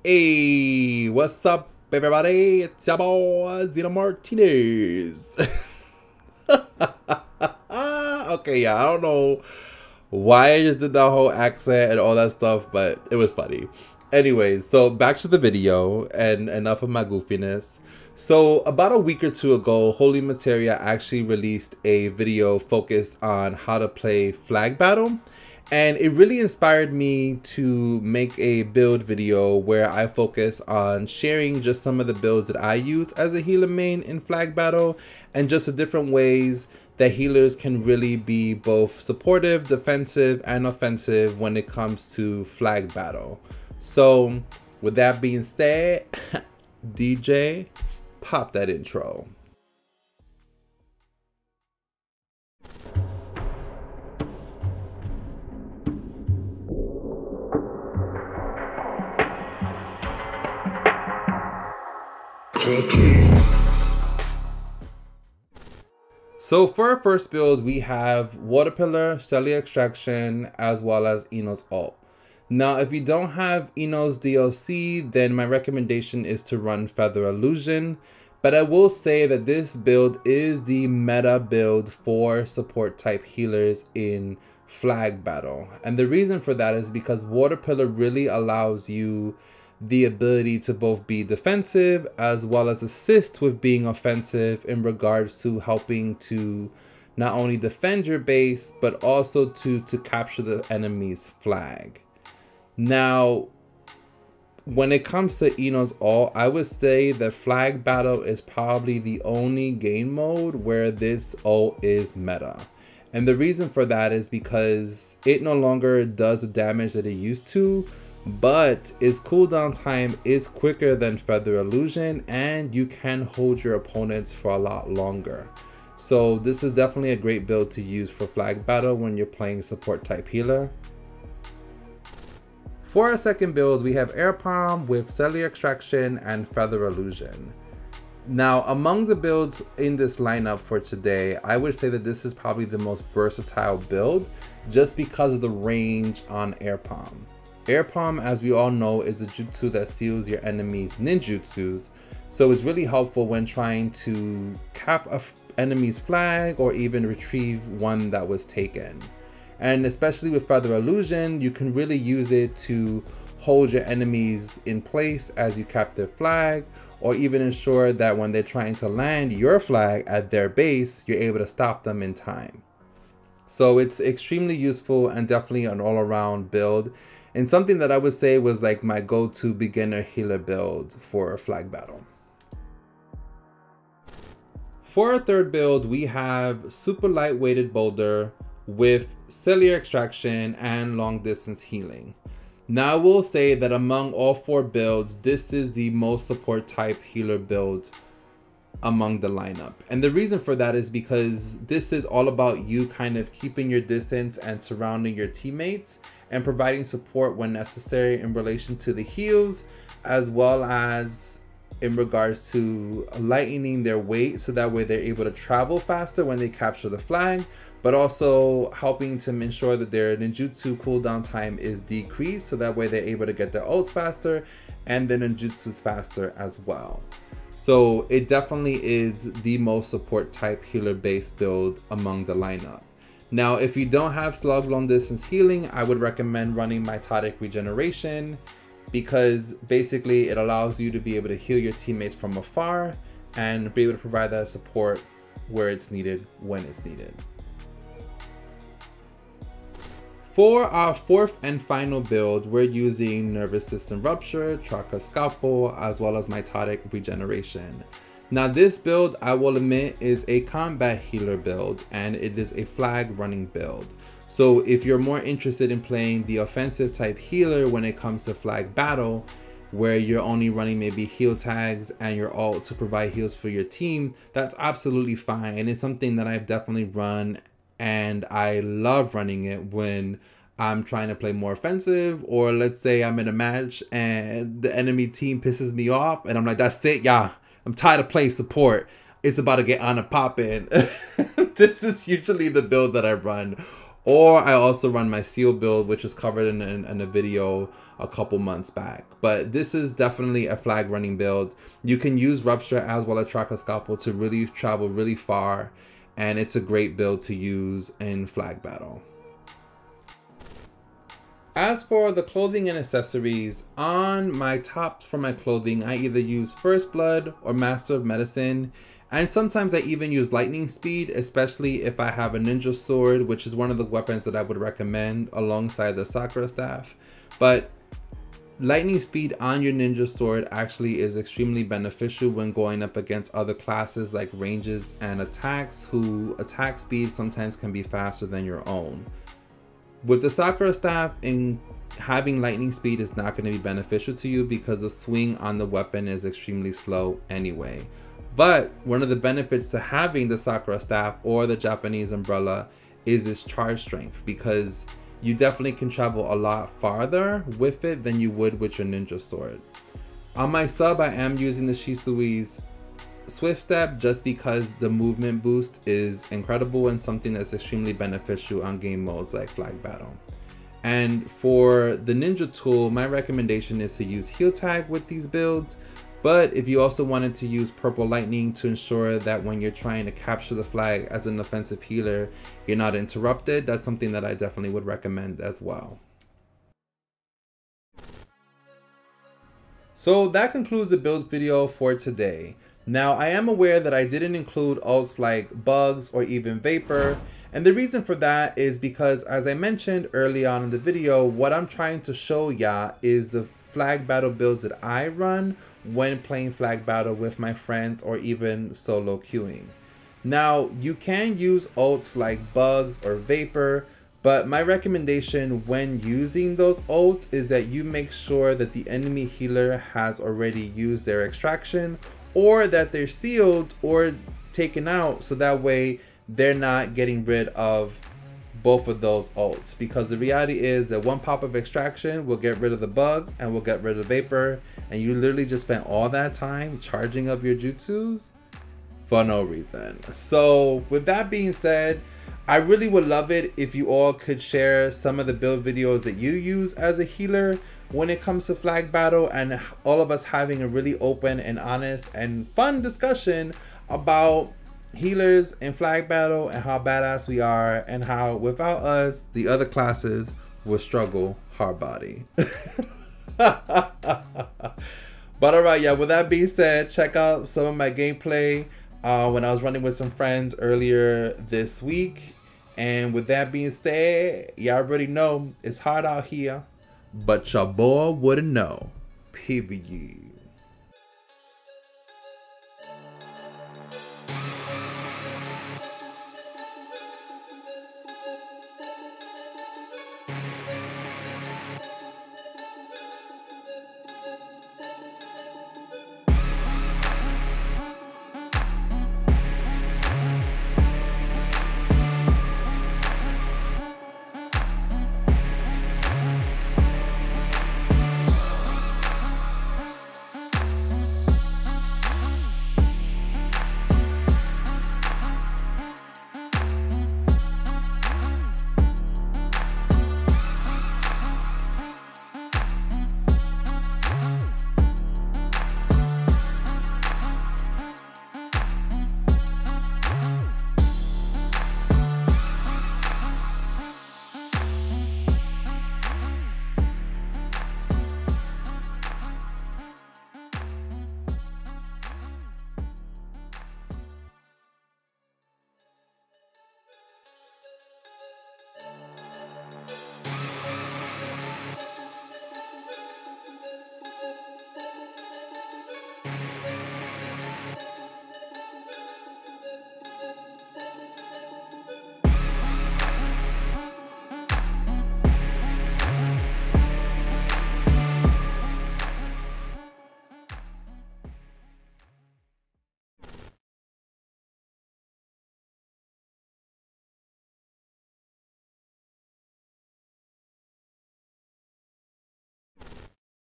Hey, what's up, everybody? It's your boy, Xeno Martinez. Okay, yeah, I don't know why I just did that whole accent and all that stuff, but it was funny. Anyways, so back to the video and enough of my goofiness. So about a week or two ago, Holy Materia actually released a video focused on how to play flag battle. And it really inspired me to make a build video where I focus on sharing just some of the builds that I use as a healer main in flag battle and just the different ways that healers can really be both supportive, defensive, and offensive when it comes to flag battle. So with that being said, DJ, pop that intro. So for our first build, we have Water Pillar, Cellular Extraction, as well as Xeno's ult. Now, if you don't have Xeno's DLC, then my recommendation is to run Feather Illusion. But I will say that this build is the meta build for support type healers in flag battle. And the reason for that is because Water Pillar really allows you the ability to both be defensive as well as assist with being offensive in regards to helping to not only defend your base but also to capture the enemy's flag. Now, when it comes to Xeno's ult, I would say that flag battle is probably the only game mode where this ult is meta. And the reason for that is because it no longer does the damage that it used to, but its cooldown time is quicker than Feather Illusion and you can hold your opponents for a lot longer. So this is definitely a great build to use for flag battle when you're playing support type healer. For our second build, we have Air Palm with Cellular Extraction and Feather Illusion. Now, among the builds in this lineup for today, I would say that this is probably the most versatile build just because of the range on Air Palm. Air Palm, as we all know, is a jutsu that seals your enemy's ninjutsus, so it's really helpful when trying to cap an enemy's flag or even retrieve one that was taken. And especially with Feather Illusion, you can really use it to hold your enemies in place as you cap their flag, or even ensure that when they're trying to land your flag at their base, you're able to stop them in time. So it's extremely useful and definitely an all-around build, and something that I would say was like my go-to beginner healer build for flag battle. For our third build, we have super lightweighted Boulder with cellular extraction and long distance healing. Now I will say that among all four builds, this is the most support type healer build among the lineup. And the reason for that is because this is all about you kind of keeping your distance and surrounding your teammates and providing support when necessary in relation to the heals, as well as in regards to lightening their weight so that way they're able to travel faster when they capture the flag, but also helping to ensure that their ninjutsu cooldown time is decreased so that way they're able to get their ults faster and their ninjutsus faster as well. So it definitely is the most support type healer based build among the lineup. Now, if you don't have slug long distance healing, I would recommend running mitotic regeneration, because basically it allows you to be able to heal your teammates from afar and be able to provide that support where it's needed when it's needed. For our fourth and final build, we're using nervous system rupture, tracker scalpel, as well as mitotic regeneration. Now this build, I will admit, is a combat healer build and it is a flag running build. So if you're more interested in playing the offensive type healer when it comes to flag battle, where you're only running maybe heal tags and your ult to provide heals for your team, that's absolutely fine. And it's something that I've definitely run and I love running it when I'm trying to play more offensive, or let's say I'm in a match and the enemy team pisses me off and I'm like, that's it, yeah, I'm tired of playing support. It's about to get on a pop in. This is usually the build that I run. Or I also run my seal build, which is covered in a video a couple months back. But this is definitely a flag running build. You can use Rupture as well as Tracker Scalpel to really travel really far. And it's a great build to use in flag battle. As for the clothing and accessories, on my tops for my clothing, I either use First Blood or Master of Medicine. And sometimes I even use Lightning Speed, especially if I have a Ninja Sword, which is one of the weapons that I would recommend alongside the Sakura Staff. But Lightning Speed on your Ninja Sword actually is extremely beneficial when going up against other classes like ranges and attacks, who attack speed sometimes can be faster than your own. With the Sakura Staff, having Lightning Speed is not going to be beneficial to you because the swing on the weapon is extremely slow anyway. But one of the benefits to having the Sakura Staff or the Japanese Umbrella is its charge strength, because you definitely can travel a lot farther with it than you would with your Ninja Sword. On my sub, I am using the Shisui's Swift Step just because the movement boost is incredible and something that's extremely beneficial on game modes like Flag Battle. And for the Ninja tool, my recommendation is to use Heal Tag with these builds. But if you also wanted to use Purple Lightning to ensure that when you're trying to capture the flag as an offensive healer, you're not interrupted, that's something that I definitely would recommend as well. So that concludes the build video for today. Now, I am aware that I didn't include ults like Bugs or even Vapor, and the reason for that is because, as I mentioned early on in the video, what I'm trying to show ya is the flag battle builds that I run when playing flag battle with my friends or even solo queuing. Now, you can use ults like Bugs or Vapor, but my recommendation when using those ults is that you make sure that the enemy healer has already used their extraction, or that they're sealed or taken out, so that way they're not getting rid of both of those ults. Because the reality is that one pop of extraction will get rid of the Bugs and will get rid of Vapor, and you literally just spent all that time charging up your jutsus for no reason. So with that being said, I really would love it if you all could share some of the build videos that you use as a healer when it comes to flag battle, and all of us having a really open and honest and fun discussion about healers in flag battle and how badass we are, and how without us the other classes will struggle hard body. But alright, yeah, with that being said, check out some of my gameplay when I was running with some friends earlier this week. And with that being said, y'all already know it's hard out here, but your boy wouldn't know. Period.